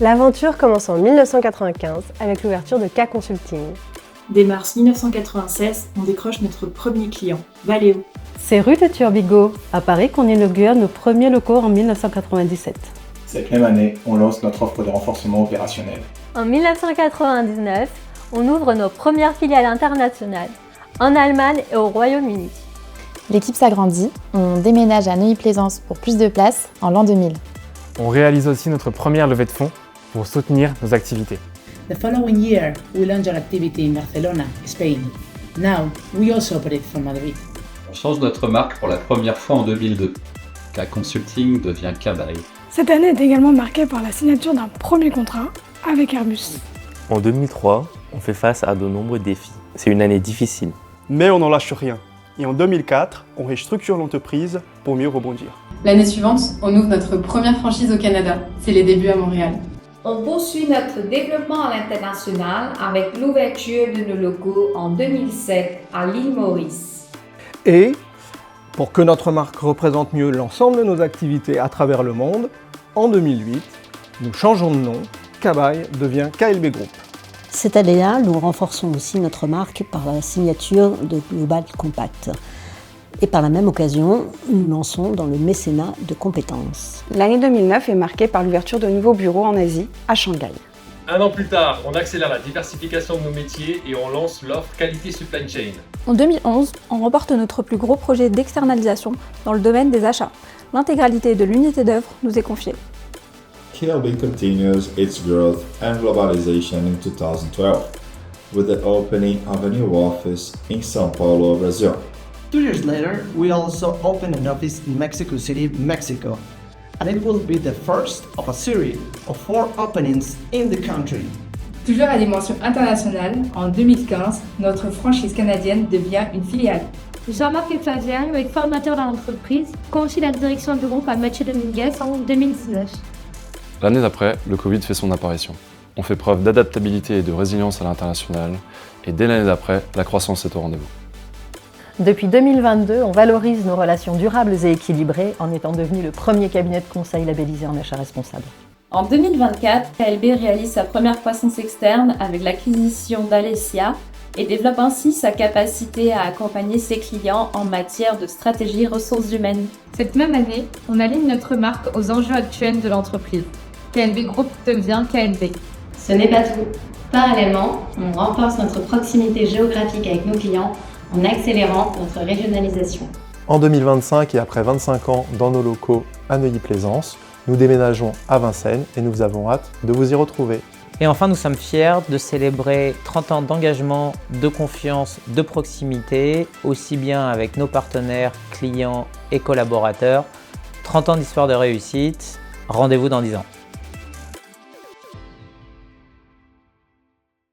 L'aventure commence en 1995 avec l'ouverture de K Consulting. Dès mars 1996, on décroche notre premier client, Valeo. C'est rue de Turbigo, à Paris, qu'on inaugure nos premiers locaux en 1997. Cette même année, on lance notre offre de renforcement opérationnel. En 1999, on ouvre nos premières filiales internationales, en Allemagne et au Royaume-Uni. L'équipe s'agrandit, on déménage à Neuilly-Plaisance pour plus de place en l'an 2000. On réalise aussi notre première levée de fonds pour soutenir nos activités. The following year, we launched our activity in Barcelona, Spain. Now, we also operate from Madrid. On change notre marque pour la première fois en 2002. K Consulting devient K-Buy. Cette année est également marquée par la signature d'un premier contrat avec Airbus. En 2003, on fait face à de nombreux défis. C'est une année difficile. Mais on n'en lâche rien. Et en 2004, on restructure l'entreprise pour mieux rebondir. L'année suivante, on ouvre notre première franchise au Canada. C'est les débuts à Montréal. On poursuit notre développement à l'international avec l'ouverture de nos locaux en 2007 à l'île Maurice. Et, pour que notre marque représente mieux l'ensemble de nos activités à travers le monde, en 2008, nous changeons de nom, K-Buy devient KLB Group. Cette année-là, nous renforçons aussi notre marque par la signature de Global Compact. Et par la même occasion, nous lançons dans le mécénat de compétences. L'année 2009 est marquée par l'ouverture de nouveaux bureaux en Asie, à Shanghai. Un an plus tard, on accélère la diversification de nos métiers et on lance l'offre Qualité Supply Chain. En 2011, on remporte notre plus gros projet d'externalisation dans le domaine des achats. L'intégralité de l'unité d'œuvre nous est confiée. KLB continues its growth and globalization in 2012 with the opening of a new office in São Paulo, Brazil. 2 years later, we also opened an office in Mexico City, Mexico, and it will be the first of a series of 4 openings in the country. Toujours à dimension internationale, en 2015, notre franchise canadienne devient une filiale. Jean-Marc Flavien, le formateur de l'entreprise, confie la direction du groupe à Mathieu Dominguez en 2019. L'année d'après, le Covid fait son apparition. On fait preuve d'adaptabilité et de résilience à l'international, et dès l'année d'après, la croissance est au rendez-vous. Depuis 2022, on valorise nos relations durables et équilibrées en étant devenu le premier cabinet de conseil labellisé en achat responsable. En 2024, KLB réalise sa première croissance externe avec l'acquisition d'Alessia et développe ainsi sa capacité à accompagner ses clients en matière de stratégie ressources humaines. Cette même année, on aligne notre marque aux enjeux actuels de l'entreprise. KLB Group devient KLB. Ce n'est pas tout. Parallèlement, on renforce notre proximité géographique avec nos clients en accélérant notre régionalisation. En 2025 et après 25 ans dans nos locaux à Neuilly-Plaisance, nous déménageons à Vincennes et nous avons hâte de vous y retrouver. Et enfin, nous sommes fiers de célébrer 30 ans d'engagement, de confiance, de proximité, aussi bien avec nos partenaires, clients et collaborateurs. 30 ans d'histoire de réussite. Rendez-vous dans 10 ans.